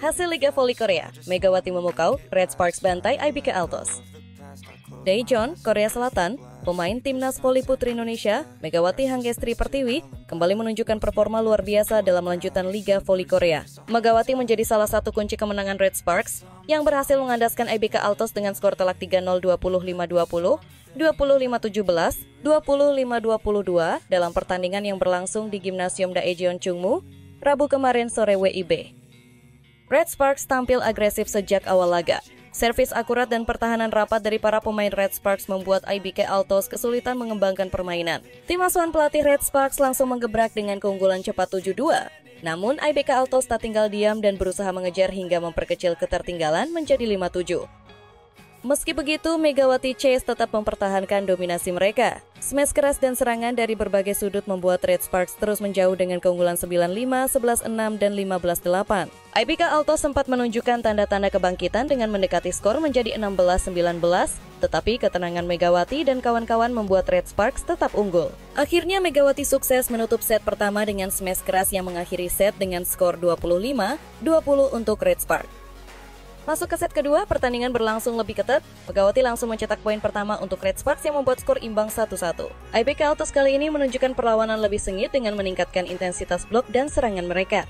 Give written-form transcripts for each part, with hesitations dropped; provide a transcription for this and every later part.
Hasil Liga Voli Korea, Megawati memukau, Red Sparks bantai IBK Altos. Daejeon, Korea Selatan, pemain timnas voli putri Indonesia, Megawati Hangestri Pertiwi, kembali menunjukkan performa luar biasa dalam lanjutan Liga Voli Korea. Megawati menjadi salah satu kunci kemenangan Red Sparks yang berhasil mengandaskan IBK Altos dengan skor telak 3-0, 25-20, 25-17, 25-22 dalam pertandingan yang berlangsung di Gimnasium Daejeon Chungmu, Rabu kemarin sore WIB. Red Sparks tampil agresif sejak awal laga. Servis akurat dan pertahanan rapat dari para pemain Red Sparks membuat IBK Altos kesulitan mengembangkan permainan. Tim asuhan pelatih Red Sparks langsung menggebrak dengan keunggulan cepat 7-2. Namun IBK Altos tak tinggal diam dan berusaha mengejar hingga memperkecil ketertinggalan menjadi 5-7. Meski begitu, Megawati Chase tetap mempertahankan dominasi mereka. Smash keras dan serangan dari berbagai sudut membuat Red Sparks terus menjauh dengan keunggulan 9-5, 11-6, dan 15-8. IBK Altos sempat menunjukkan tanda-tanda kebangkitan dengan mendekati skor menjadi 16-19, tetapi ketenangan Megawati dan kawan-kawan membuat Red Sparks tetap unggul. Akhirnya Megawati sukses menutup set pertama dengan smash keras yang mengakhiri set dengan skor 25-20 untuk Red Sparks. Masuk ke set kedua, pertandingan berlangsung lebih ketat. Megawati langsung mencetak poin pertama untuk Red Sparks yang membuat skor imbang 1-1. IBK Altos kali ini menunjukkan perlawanan lebih sengit dengan meningkatkan intensitas blok dan serangan mereka.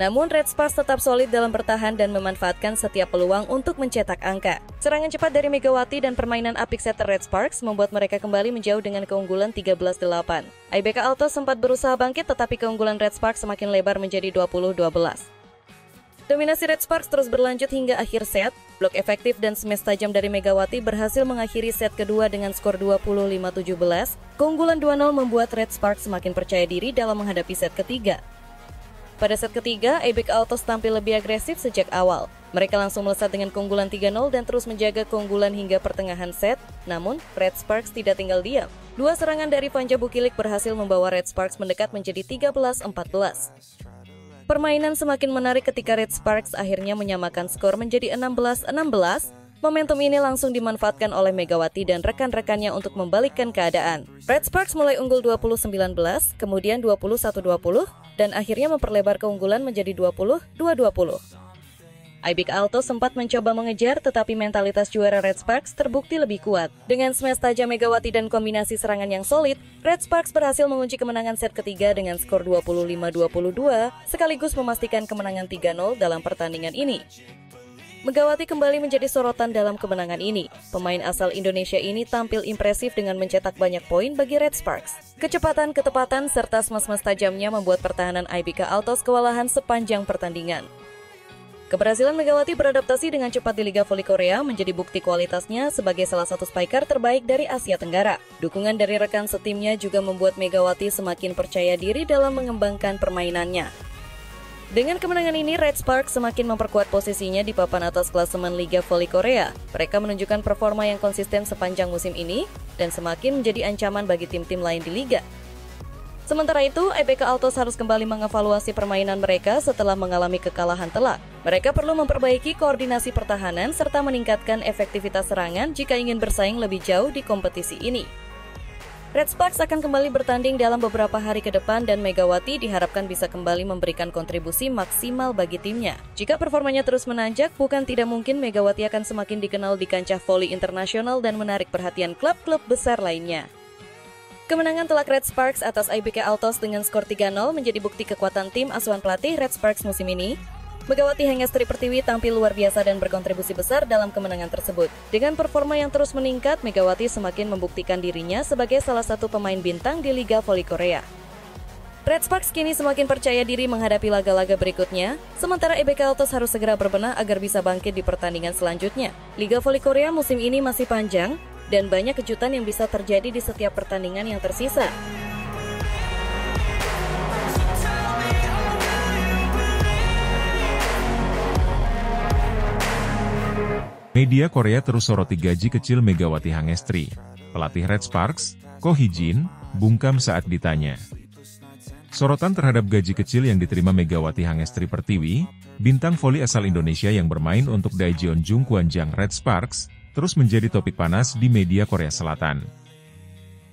Namun Red Sparks tetap solid dalam bertahan dan memanfaatkan setiap peluang untuk mencetak angka. Serangan cepat dari Megawati dan permainan apik setter Red Sparks membuat mereka kembali menjauh dengan keunggulan 13-8. IBK Altos sempat berusaha bangkit tetapi keunggulan Red Sparks semakin lebar menjadi 20-12. Dominasi Red Sparks terus berlanjut hingga akhir set. Blok efektif dan smash tajam dari Megawati berhasil mengakhiri set kedua dengan skor 25-17. Keunggulan 2-0 membuat Red Sparks semakin percaya diri dalam menghadapi set ketiga. Pada set ketiga, IBK Altos tampil lebih agresif sejak awal. Mereka langsung melesat dengan keunggulan 3-0 dan terus menjaga keunggulan hingga pertengahan set. Namun, Red Sparks tidak tinggal diam. Dua serangan dari Vanja Bukilik berhasil membawa Red Sparks mendekat menjadi 13-14. Permainan semakin menarik ketika Red Sparks akhirnya menyamakan skor menjadi 16-16. Momentum ini langsung dimanfaatkan oleh Megawati dan rekan-rekannya untuk membalikkan keadaan. Red Sparks mulai unggul 20-19, kemudian 21-20, dan akhirnya memperlebar keunggulan menjadi 20-20. IBK Altos sempat mencoba mengejar, tetapi mentalitas juara Red Sparks terbukti lebih kuat. Dengan smash tajam Megawati dan kombinasi serangan yang solid, Red Sparks berhasil mengunci kemenangan set ketiga dengan skor 25-22, sekaligus memastikan kemenangan 3-0 dalam pertandingan ini. Megawati kembali menjadi sorotan dalam kemenangan ini. Pemain asal Indonesia ini tampil impresif dengan mencetak banyak poin bagi Red Sparks. Kecepatan, ketepatan, serta smash-smash tajamnya membuat pertahanan IBK Altos kewalahan sepanjang pertandingan. Keberhasilan Megawati beradaptasi dengan cepat di Liga Voli Korea menjadi bukti kualitasnya sebagai salah satu spiker terbaik dari Asia Tenggara. Dukungan dari rekan setimnya juga membuat Megawati semakin percaya diri dalam mengembangkan permainannya. Dengan kemenangan ini, Red Sparks semakin memperkuat posisinya di papan atas klasemen Liga Voli Korea. Mereka menunjukkan performa yang konsisten sepanjang musim ini dan semakin menjadi ancaman bagi tim-tim lain di liga. Sementara itu, IBK Altos harus kembali mengevaluasi permainan mereka setelah mengalami kekalahan telak. Mereka perlu memperbaiki koordinasi pertahanan serta meningkatkan efektivitas serangan jika ingin bersaing lebih jauh di kompetisi ini. Red Sparks akan kembali bertanding dalam beberapa hari ke depan dan Megawati diharapkan bisa kembali memberikan kontribusi maksimal bagi timnya. Jika performanya terus menanjak, bukan tidak mungkin Megawati akan semakin dikenal di kancah voli internasional dan menarik perhatian klub-klub besar lainnya. Kemenangan telak Red Sparks atas IBK Altos dengan skor 3-0 menjadi bukti kekuatan tim asuhan pelatih Red Sparks musim ini. Megawati Hangestri Pertiwi tampil luar biasa dan berkontribusi besar dalam kemenangan tersebut. Dengan performa yang terus meningkat, Megawati semakin membuktikan dirinya sebagai salah satu pemain bintang di Liga Voli Korea. Red Sparks kini semakin percaya diri menghadapi laga-laga berikutnya, sementara IBK Altos harus segera berbenah agar bisa bangkit di pertandingan selanjutnya. Liga Voli Korea musim ini masih panjang, dan banyak kejutan yang bisa terjadi di setiap pertandingan yang tersisa. Media Korea terus soroti gaji kecil Megawati Hangestri. Pelatih Red Sparks, Ko Hee-jin, bungkam saat ditanya. Sorotan terhadap gaji kecil yang diterima Megawati Hangestri Pertiwi, bintang voli asal Indonesia yang bermain untuk Daejeon Jungkwanjang Red Sparks, terus menjadi topik panas di media Korea Selatan.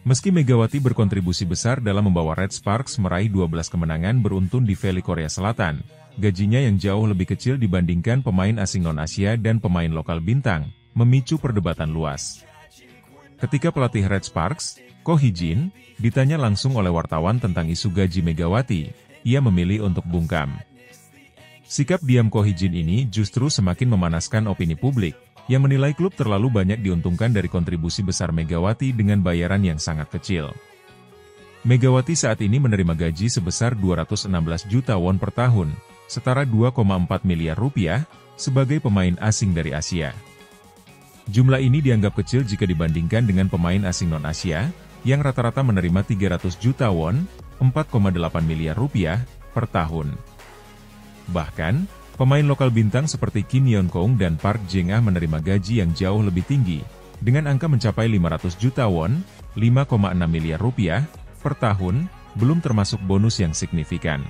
Meski Megawati berkontribusi besar dalam membawa Red Sparks meraih 12 kemenangan beruntun di Voli Korea Selatan, gajinya yang jauh lebih kecil dibandingkan pemain asing non-Asia dan pemain lokal bintang, memicu perdebatan luas. Ketika pelatih Red Sparks, Ko Hee-jin, ditanya langsung oleh wartawan tentang isu gaji Megawati, ia memilih untuk bungkam. Sikap diam Ko Hee-jin ini justru semakin memanaskan opini publik, yang menilai klub terlalu banyak diuntungkan dari kontribusi besar Megawati dengan bayaran yang sangat kecil. Megawati saat ini menerima gaji sebesar 216 juta won per tahun, setara 2,4 miliar rupiah, sebagai pemain asing dari Asia. Jumlah ini dianggap kecil jika dibandingkan dengan pemain asing non-Asia, yang rata-rata menerima 300 juta won, 4,8 miliar rupiah, per tahun. Bahkan, pemain lokal bintang seperti Kim Yeon-kong dan Park Jeng-ah menerima gaji yang jauh lebih tinggi, dengan angka mencapai 500 juta won, 5,6 miliar rupiah, per tahun, belum termasuk bonus yang signifikan.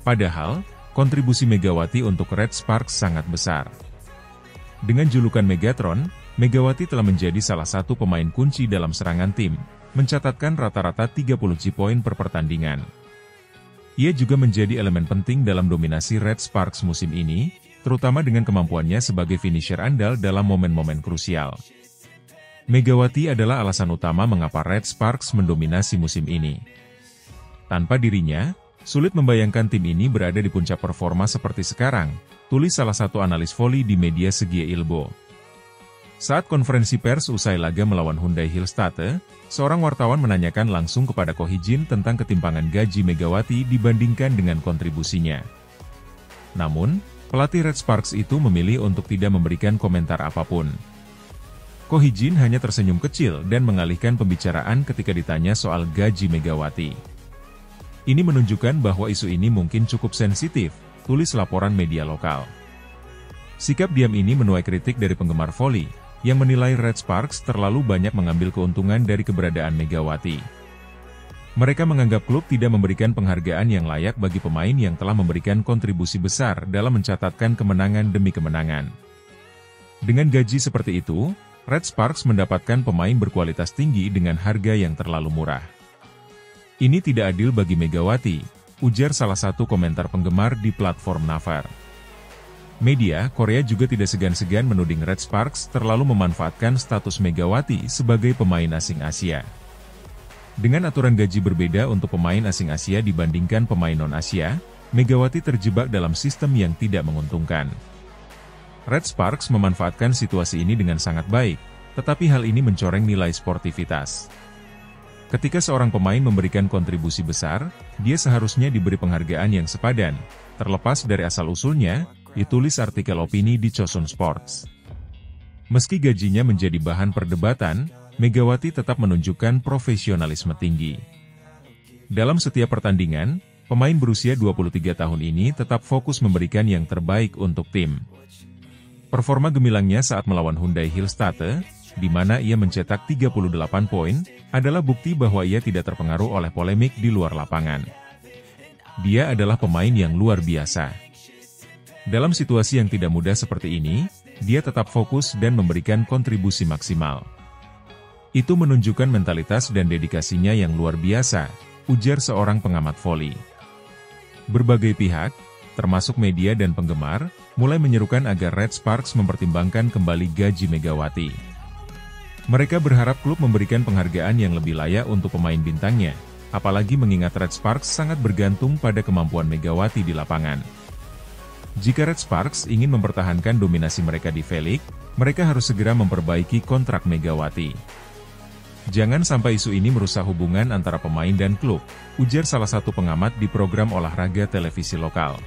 Padahal, kontribusi Megawati untuk Red Sparks sangat besar. Dengan julukan Megatron, Megawati telah menjadi salah satu pemain kunci dalam serangan tim, mencatatkan rata-rata 30 poin per pertandingan. Ia juga menjadi elemen penting dalam dominasi Red Sparks musim ini, terutama dengan kemampuannya sebagai finisher andal dalam momen-momen krusial. Megawati adalah alasan utama mengapa Red Sparks mendominasi musim ini. Tanpa dirinya, sulit membayangkan tim ini berada di puncak performa seperti sekarang, tulis salah satu analis voli di media Segie Ilbo. Saat konferensi pers usai laga melawan Hyundai Hillstatte, seorang wartawan menanyakan langsung kepada Ko Hee-jin tentang ketimpangan gaji Megawati dibandingkan dengan kontribusinya. Namun, pelatih Red Sparks itu memilih untuk tidak memberikan komentar apapun. Ko Hee-jin hanya tersenyum kecil dan mengalihkan pembicaraan ketika ditanya soal gaji Megawati. Ini menunjukkan bahwa isu ini mungkin cukup sensitif, tulis laporan media lokal. Sikap diam ini menuai kritik dari penggemar voli, yang menilai Red Sparks terlalu banyak mengambil keuntungan dari keberadaan Megawati. Mereka menganggap klub tidak memberikan penghargaan yang layak bagi pemain yang telah memberikan kontribusi besar dalam mencatatkan kemenangan demi kemenangan. Dengan gaji seperti itu, Red Sparks mendapatkan pemain berkualitas tinggi dengan harga yang terlalu murah. Ini tidak adil bagi Megawati, ujar salah satu komentar penggemar di platform Naver. Media Korea juga tidak segan-segan menuding Red Sparks terlalu memanfaatkan status Megawati sebagai pemain asing Asia. Dengan aturan gaji berbeda untuk pemain asing Asia dibandingkan pemain non-Asia, Megawati terjebak dalam sistem yang tidak menguntungkan. Red Sparks memanfaatkan situasi ini dengan sangat baik, tetapi hal ini mencoreng nilai sportivitas. Ketika seorang pemain memberikan kontribusi besar, dia seharusnya diberi penghargaan yang sepadan, terlepas dari asal-usulnya, ditulis artikel opini di Chosun Sports. Meski gajinya menjadi bahan perdebatan, Megawati tetap menunjukkan profesionalisme tinggi. Dalam setiap pertandingan, pemain berusia 23 tahun ini tetap fokus memberikan yang terbaik untuk tim. Performa gemilangnya saat melawan Hyundai Hillstatte, di mana ia mencetak 38 poin, adalah bukti bahwa ia tidak terpengaruh oleh polemik di luar lapangan. Dia adalah pemain yang luar biasa. Dalam situasi yang tidak mudah seperti ini, dia tetap fokus dan memberikan kontribusi maksimal. Itu menunjukkan mentalitas dan dedikasinya yang luar biasa, ujar seorang pengamat voli. Berbagai pihak, termasuk media dan penggemar, mulai menyerukan agar Red Sparks mempertimbangkan kembali gaji Megawati. Mereka berharap klub memberikan penghargaan yang lebih layak untuk pemain bintangnya, apalagi mengingat Red Sparks sangat bergantung pada kemampuan Megawati di lapangan. Jika Red Sparks ingin mempertahankan dominasi mereka di V-League, mereka harus segera memperbaiki kontrak Megawati. Jangan sampai isu ini merusak hubungan antara pemain dan klub, ujar salah satu pengamat di program olahraga televisi lokal.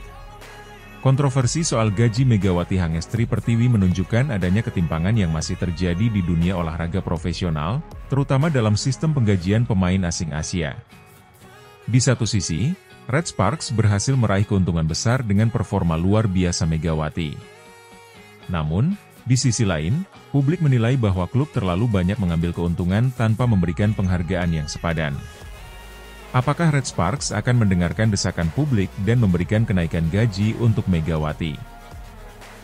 Kontroversi soal gaji Megawati Hangestri Pertiwi menunjukkan adanya ketimpangan yang masih terjadi di dunia olahraga profesional, terutama dalam sistem penggajian pemain asing Asia. Di satu sisi, Red Sparks berhasil meraih keuntungan besar dengan performa luar biasa Megawati. Namun, di sisi lain, publik menilai bahwa klub terlalu banyak mengambil keuntungan tanpa memberikan penghargaan yang sepadan. Apakah Red Sparks akan mendengarkan desakan publik dan memberikan kenaikan gaji untuk Megawati?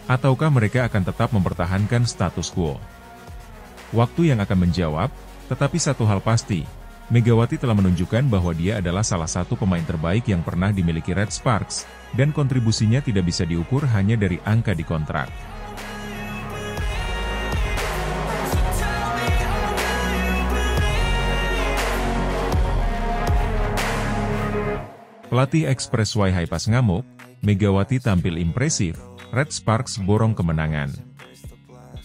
Ataukah mereka akan tetap mempertahankan status quo? Waktu yang akan menjawab, tetapi satu hal pasti, Megawati telah menunjukkan bahwa dia adalah salah satu pemain terbaik yang pernah dimiliki Red Sparks, dan kontribusinya tidak bisa diukur hanya dari angka di kontrak. Pelatih Express Y Haipas ngamuk, Megawati tampil impresif, Red Sparks borong kemenangan.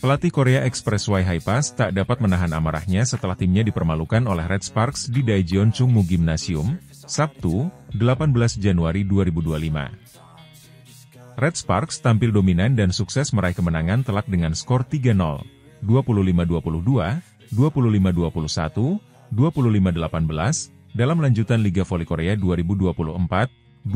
Pelatih Korea Express Y Haipas tak dapat menahan amarahnya setelah timnya dipermalukan oleh Red Sparks di Daejeon Chungmu Gymnasium, Sabtu, 18 Januari 2025. Red Sparks tampil dominan dan sukses meraih kemenangan telak dengan skor 3-0, 25-22, 25-21, 25-18, dalam lanjutan Liga Voli Korea 2024-2025.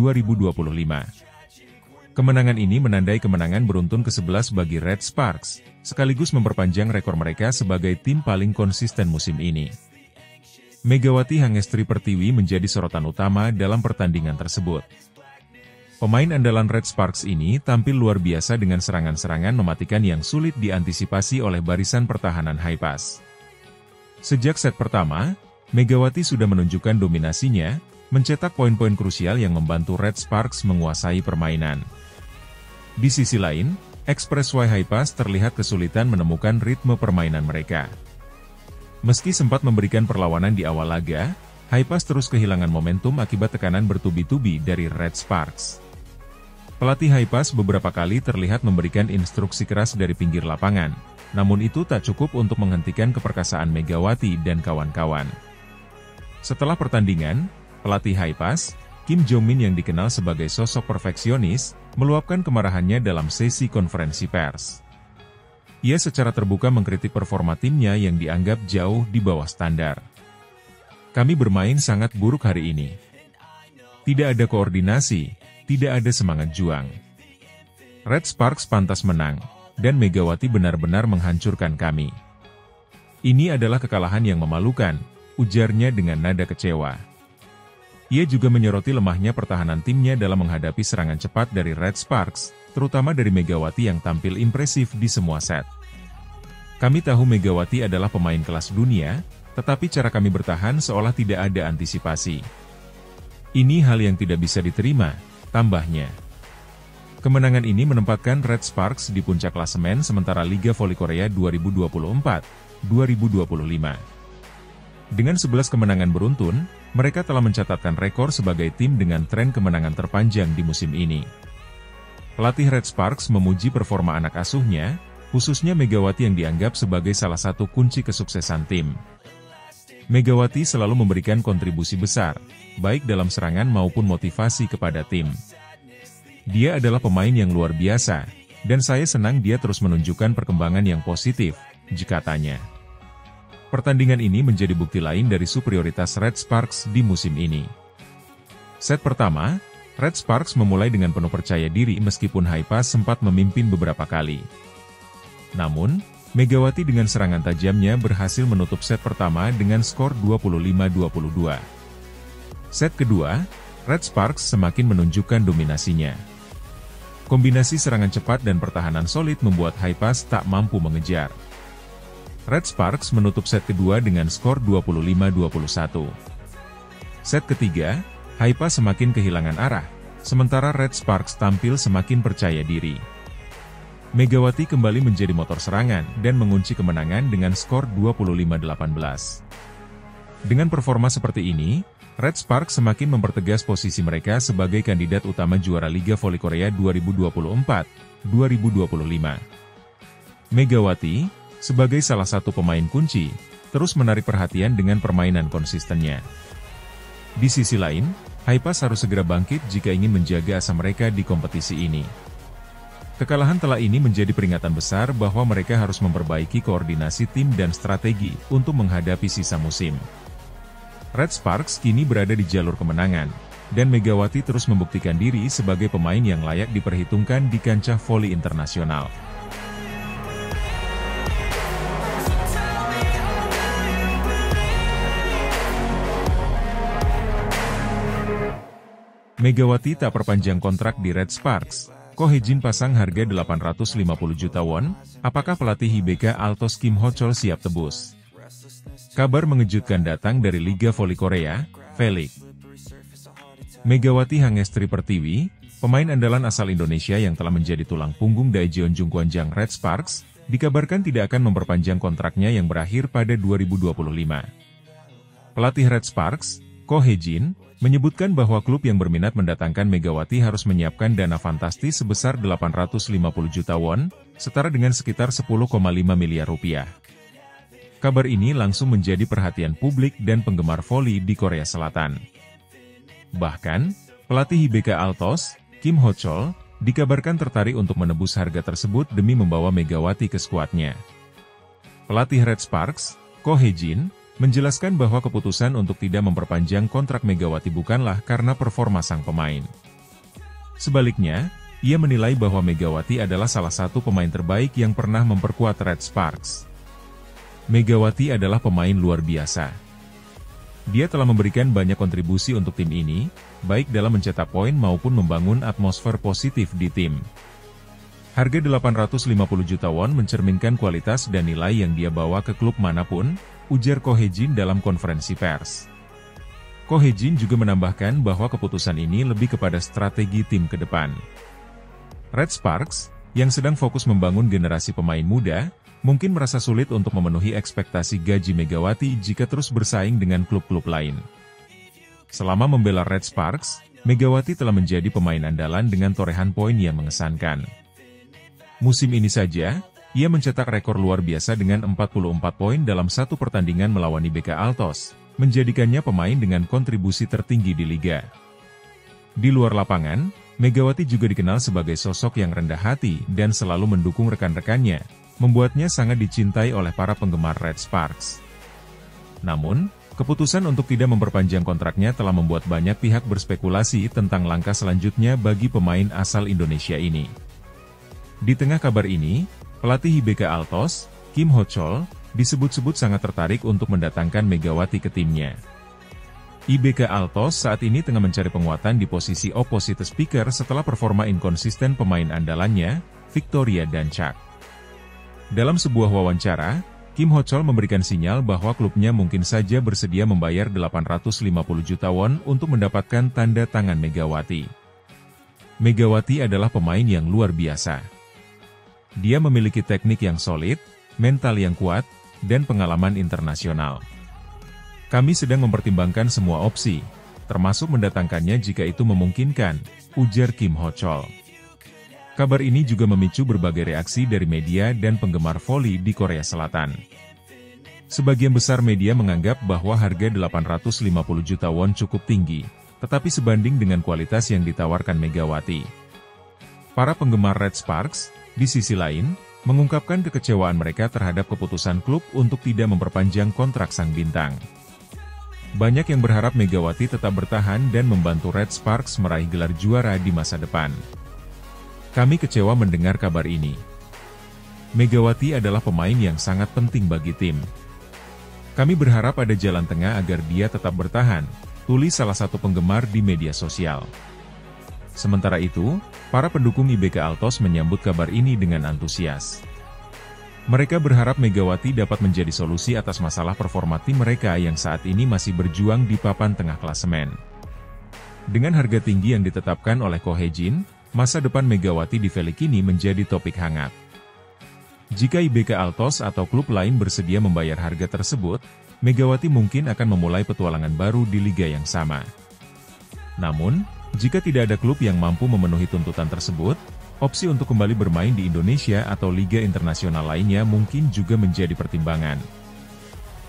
Kemenangan ini menandai kemenangan beruntun ke-11 bagi Red Sparks, sekaligus memperpanjang rekor mereka sebagai tim paling konsisten musim ini. Megawati Hangestri Pertiwi menjadi sorotan utama dalam pertandingan tersebut. Pemain andalan Red Sparks ini tampil luar biasa dengan serangan-serangan mematikan yang sulit diantisipasi oleh barisan pertahanan Haipas. Sejak set pertama, Megawati sudah menunjukkan dominasinya, mencetak poin-poin krusial yang membantu Red Sparks menguasai permainan. Di sisi lain, Express Y Haipas terlihat kesulitan menemukan ritme permainan mereka. Meski sempat memberikan perlawanan di awal laga, Haipas terus kehilangan momentum akibat tekanan bertubi-tubi dari Red Sparks. Pelatih Haipas beberapa kali terlihat memberikan instruksi keras dari pinggir lapangan, namun itu tak cukup untuk menghentikan keperkasaan Megawati dan kawan-kawan. Setelah pertandingan, pelatih Haipas, Kim Jong-min yang dikenal sebagai sosok perfeksionis, meluapkan kemarahannya dalam sesi konferensi pers. Ia secara terbuka mengkritik performa timnya yang dianggap jauh di bawah standar. Kami bermain sangat buruk hari ini. Tidak ada koordinasi, tidak ada semangat juang. Red Sparks pantas menang, dan Megawati benar-benar menghancurkan kami. Ini adalah kekalahan yang memalukan, ujarnya dengan nada kecewa. Ia juga menyoroti lemahnya pertahanan timnya dalam menghadapi serangan cepat dari Red Sparks, terutama dari Megawati yang tampil impresif di semua set. Kami tahu Megawati adalah pemain kelas dunia, tetapi cara kami bertahan seolah tidak ada antisipasi. Ini hal yang tidak bisa diterima, tambahnya. Kemenangan ini menempatkan Red Sparks di puncak klasemen sementara Liga Voli Korea 2024-2025. Dengan 11 kemenangan beruntun, mereka telah mencatatkan rekor sebagai tim dengan tren kemenangan terpanjang di musim ini. Pelatih Red Sparks memuji performa anak asuhnya, khususnya Megawati yang dianggap sebagai salah satu kunci kesuksesan tim. Megawati selalu memberikan kontribusi besar, baik dalam serangan maupun motivasi kepada tim. Dia adalah pemain yang luar biasa, dan saya senang dia terus menunjukkan perkembangan yang positif, katanya. Pertandingan ini menjadi bukti lain dari superioritas Red Sparks di musim ini. Set pertama, Red Sparks memulai dengan penuh percaya diri meskipun Haipas sempat memimpin beberapa kali. Namun, Megawati dengan serangan tajamnya berhasil menutup set pertama dengan skor 25-22. Set kedua, Red Sparks semakin menunjukkan dominasinya. Kombinasi serangan cepat dan pertahanan solid membuat Haipas tak mampu mengejar. Red Sparks menutup set kedua dengan skor 25-21. Set ketiga, Haipas semakin kehilangan arah, sementara Red Sparks tampil semakin percaya diri. Megawati kembali menjadi motor serangan dan mengunci kemenangan dengan skor 25-18. Dengan performa seperti ini, Red Sparks semakin mempertegas posisi mereka sebagai kandidat utama juara Liga Voli Korea 2024-2025. Megawati, sebagai salah satu pemain kunci, terus menarik perhatian dengan permainan konsistennya. Di sisi lain, Haipas harus segera bangkit jika ingin menjaga asa mereka di kompetisi ini. Kekalahan telak ini menjadi peringatan besar bahwa mereka harus memperbaiki koordinasi tim dan strategi untuk menghadapi sisa musim. Red Sparks kini berada di jalur kemenangan, dan Megawati terus membuktikan diri sebagai pemain yang layak diperhitungkan di kancah voli internasional. Megawati tak perpanjang kontrak di Red Sparks. Ko Hee-jin pasang harga 850 juta won, apakah pelatih HBK Altos Kim Ho-chol siap tebus? Kabar mengejutkan datang dari Liga Voli Korea, Felix. Megawati Hangestri Pertiwi, pemain andalan asal Indonesia yang telah menjadi tulang punggung Daejeon Jungkwanjang Red Sparks, dikabarkan tidak akan memperpanjang kontraknya yang berakhir pada 2025. Pelatih Red Sparks, Ko Hee-jin, menyebutkan bahwa klub yang berminat mendatangkan Megawati harus menyiapkan dana fantastis sebesar 850 juta won, setara dengan sekitar 10,5 miliar rupiah. Kabar ini langsung menjadi perhatian publik dan penggemar voli di Korea Selatan. Bahkan, pelatih IBK Altos, Kim Ho-chol, dikabarkan tertarik untuk menebus harga tersebut demi membawa Megawati ke skuadnya. Pelatih Red Sparks, Ko Hee-jin, menjelaskan bahwa keputusan untuk tidak memperpanjang kontrak Megawati bukanlah karena performa sang pemain. Sebaliknya, ia menilai bahwa Megawati adalah salah satu pemain terbaik yang pernah memperkuat Red Sparks. Megawati adalah pemain luar biasa. Dia telah memberikan banyak kontribusi untuk tim ini, baik dalam mencetak poin maupun membangun atmosfer positif di tim. Harga 850 juta won mencerminkan kualitas dan nilai yang dia bawa ke klub manapun, ujar Ko Hee-jin dalam konferensi pers. Ko Hee-jin juga menambahkan bahwa keputusan ini lebih kepada strategi tim ke depan. Red Sparks, yang sedang fokus membangun generasi pemain muda, mungkin merasa sulit untuk memenuhi ekspektasi gaji Megawati jika terus bersaing dengan klub-klub lain. Selama membela Red Sparks, Megawati telah menjadi pemain andalan dengan torehan poin yang mengesankan. Musim ini saja, ia mencetak rekor luar biasa dengan 44 poin dalam satu pertandingan melawan IBK Altos, menjadikannya pemain dengan kontribusi tertinggi di liga. Di luar lapangan, Megawati juga dikenal sebagai sosok yang rendah hati dan selalu mendukung rekan-rekannya, membuatnya sangat dicintai oleh para penggemar Red Sparks. Namun, keputusan untuk tidak memperpanjang kontraknya telah membuat banyak pihak berspekulasi tentang langkah selanjutnya bagi pemain asal Indonesia ini. Di tengah kabar ini, pelatih IBK Altos, Kim Ho-chol, disebut-sebut sangat tertarik untuk mendatangkan Megawati ke timnya. IBK Altos saat ini tengah mencari penguatan di posisi opposite speaker setelah performa inkonsisten pemain andalannya, Victoria dan Chak. Dalam sebuah wawancara, Kim Ho-chol memberikan sinyal bahwa klubnya mungkin saja bersedia membayar 850 juta won untuk mendapatkan tanda tangan Megawati. Megawati adalah pemain yang luar biasa. Dia memiliki teknik yang solid, mental yang kuat, dan pengalaman internasional. Kami sedang mempertimbangkan semua opsi, termasuk mendatangkannya jika itu memungkinkan, ujar Kim Ho-chol. Kabar ini juga memicu berbagai reaksi dari media dan penggemar voli di Korea Selatan. Sebagian besar media menganggap bahwa harga 850 juta won cukup tinggi, tetapi sebanding dengan kualitas yang ditawarkan Megawati. Para penggemar Red Sparks, di sisi lain, mengungkapkan kekecewaan mereka terhadap keputusan klub untuk tidak memperpanjang kontrak sang bintang. Banyak yang berharap Megawati tetap bertahan dan membantu Red Sparks meraih gelar juara di masa depan. Kami kecewa mendengar kabar ini. Megawati adalah pemain yang sangat penting bagi tim. Kami berharap ada jalan tengah agar dia tetap bertahan, tulis salah satu penggemar di media sosial. Sementara itu, para pendukung IBK Altos menyambut kabar ini dengan antusias. Mereka berharap Megawati dapat menjadi solusi atas masalah performa tim mereka yang saat ini masih berjuang di papan tengah klasemen. Dengan harga tinggi yang ditetapkan oleh Ko Hee-jin, masa depan Megawati di V-League kini menjadi topik hangat. Jika IBK Altos atau klub lain bersedia membayar harga tersebut, Megawati mungkin akan memulai petualangan baru di liga yang sama. Namun, jika tidak ada klub yang mampu memenuhi tuntutan tersebut, opsi untuk kembali bermain di Indonesia atau liga internasional lainnya mungkin juga menjadi pertimbangan.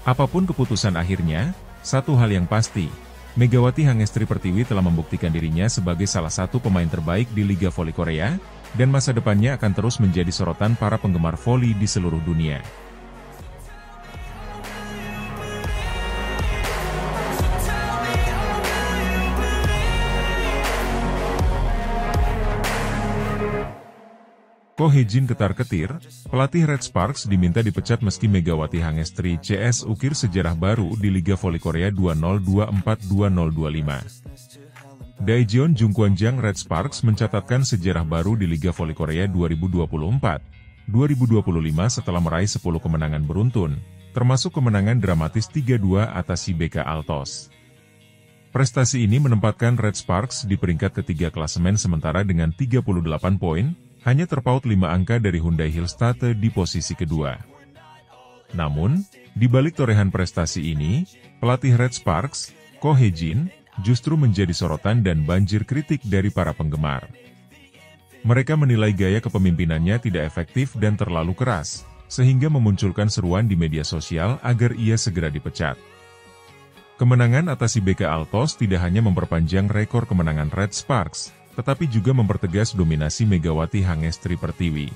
Apapun keputusan akhirnya, satu hal yang pasti, Megawati Hangestri Pertiwi telah membuktikan dirinya sebagai salah satu pemain terbaik di Liga Voli Korea, dan masa depannya akan terus menjadi sorotan para penggemar voli di seluruh dunia. Ko Hee-jin ketar-ketir, pelatih Red Sparks diminta dipecat meski Megawati Hangestri CS ukir sejarah baru di Liga Voli Korea 2024-2025. Daejeon Jungkwanjang Red Sparks mencatatkan sejarah baru di Liga Voli Korea 2024-2025 setelah meraih 10 kemenangan beruntun, termasuk kemenangan dramatis 3-2 atas IBK Altos. Prestasi ini menempatkan Red Sparks di peringkat ketiga klasemen sementara dengan 38 poin, hanya terpaut 5 angka dari Hyundai Hillstate di posisi kedua. Namun, di balik torehan prestasi ini, pelatih Red Sparks, Ko Hye-jin, justru menjadi sorotan dan banjir kritik dari para penggemar. Mereka menilai gaya kepemimpinannya tidak efektif dan terlalu keras, sehingga memunculkan seruan di media sosial agar ia segera dipecat. Kemenangan atas BK Altos tidak hanya memperpanjang rekor kemenangan Red Sparks, tetapi juga mempertegas dominasi Megawati Hangestri Pertiwi.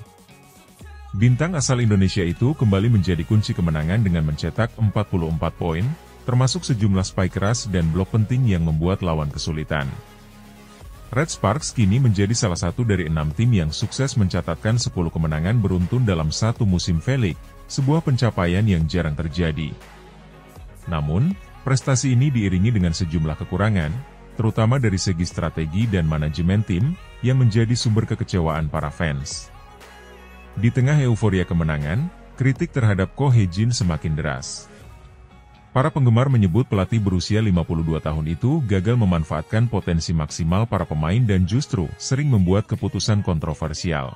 Bintang asal Indonesia itu kembali menjadi kunci kemenangan dengan mencetak 44 poin, termasuk sejumlah spike keras dan blok penting yang membuat lawan kesulitan. Red Sparks kini menjadi salah satu dari 6 tim yang sukses mencatatkan 10 kemenangan beruntun dalam satu musim V-League, sebuah pencapaian yang jarang terjadi. Namun, prestasi ini diiringi dengan sejumlah kekurangan, terutama dari segi strategi dan manajemen tim, yang menjadi sumber kekecewaan para fans. Di tengah euforia kemenangan, kritik terhadap Ko Hye-jin semakin deras. Para penggemar menyebut pelatih berusia 52 tahun itu gagal memanfaatkan potensi maksimal para pemain dan justru sering membuat keputusan kontroversial.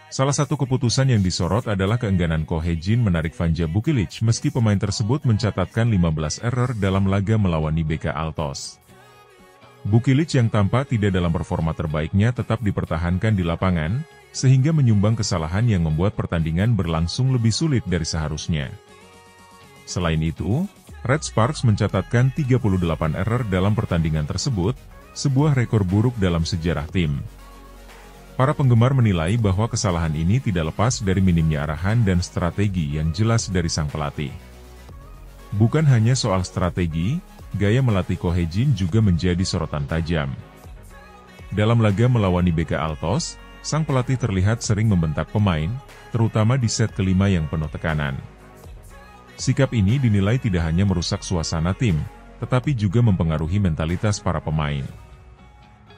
Salah satu keputusan yang disorot adalah keengganan Ko Hye-jin menarik Vanja Bukilic meski pemain tersebut mencatatkan 15 error dalam laga melawan BK Altos. Bukilic yang tampak tidak dalam performa terbaiknya tetap dipertahankan di lapangan, sehingga menyumbang kesalahan yang membuat pertandingan berlangsung lebih sulit dari seharusnya. Selain itu, Red Sparks mencatatkan 38 error dalam pertandingan tersebut, sebuah rekor buruk dalam sejarah tim. Para penggemar menilai bahwa kesalahan ini tidak lepas dari minimnya arahan dan strategi yang jelas dari sang pelatih. Bukan hanya soal strategi, gaya melatih Ko Hye-jin juga menjadi sorotan tajam. Dalam laga melawan BK Altos, sang pelatih terlihat sering membentak pemain, terutama di set kelima yang penuh tekanan. Sikap ini dinilai tidak hanya merusak suasana tim, tetapi juga mempengaruhi mentalitas para pemain.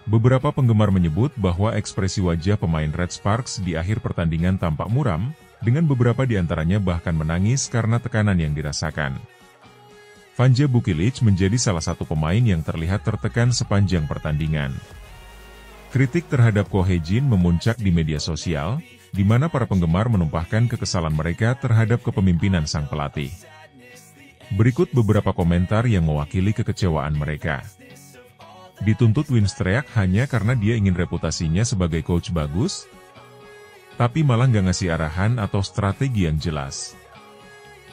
Beberapa penggemar menyebut bahwa ekspresi wajah pemain Red Sparks di akhir pertandingan tampak muram, dengan beberapa di antaranya bahkan menangis karena tekanan yang dirasakan. Vanja Bukilic menjadi salah satu pemain yang terlihat tertekan sepanjang pertandingan. Kritik terhadap Ko Hye-jin memuncak di media sosial, di mana para penggemar menumpahkan kekesalan mereka terhadap kepemimpinan sang pelatih. Berikut beberapa komentar yang mewakili kekecewaan mereka. Dituntut Winstreak hanya karena dia ingin reputasinya sebagai coach bagus, tapi malah nggak ngasih arahan atau strategi yang jelas.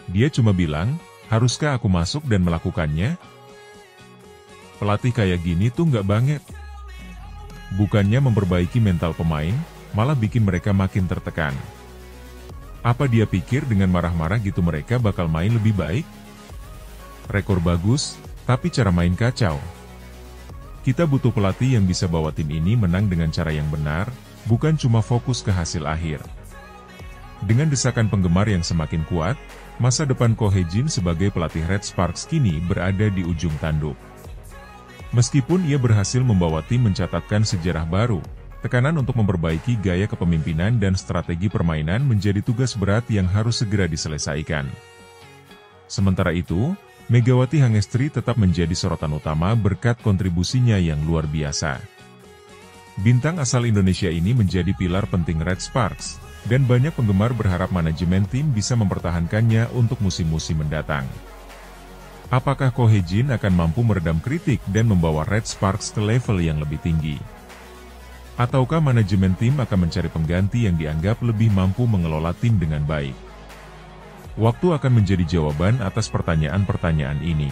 Dia cuma bilang, haruskah aku masuk dan melakukannya? Pelatih kayak gini tuh nggak banget. Bukannya memperbaiki mental pemain, malah bikin mereka makin tertekan. Apa dia pikir dengan marah-marah gitu mereka bakal main lebih baik? Rekor bagus, tapi cara main kacau. Kita butuh pelatih yang bisa bawa tim ini menang dengan cara yang benar, bukan cuma fokus ke hasil akhir. Dengan desakan penggemar yang semakin kuat, masa depan Ko Hye-jin sebagai pelatih Red Sparks kini berada di ujung tanduk. Meskipun ia berhasil membawa tim mencatatkan sejarah baru, tekanan untuk memperbaiki gaya kepemimpinan dan strategi permainan menjadi tugas berat yang harus segera diselesaikan. Sementara itu, Megawati Hangestri tetap menjadi sorotan utama berkat kontribusinya yang luar biasa. Bintang asal Indonesia ini menjadi pilar penting Red Sparks, dan banyak penggemar berharap manajemen tim bisa mempertahankannya untuk musim-musim mendatang. Apakah Ko Hye-jin akan mampu meredam kritik dan membawa Red Sparks ke level yang lebih tinggi? Ataukah manajemen tim akan mencari pengganti yang dianggap lebih mampu mengelola tim dengan baik? Waktu akan menjadi jawaban atas pertanyaan-pertanyaan ini.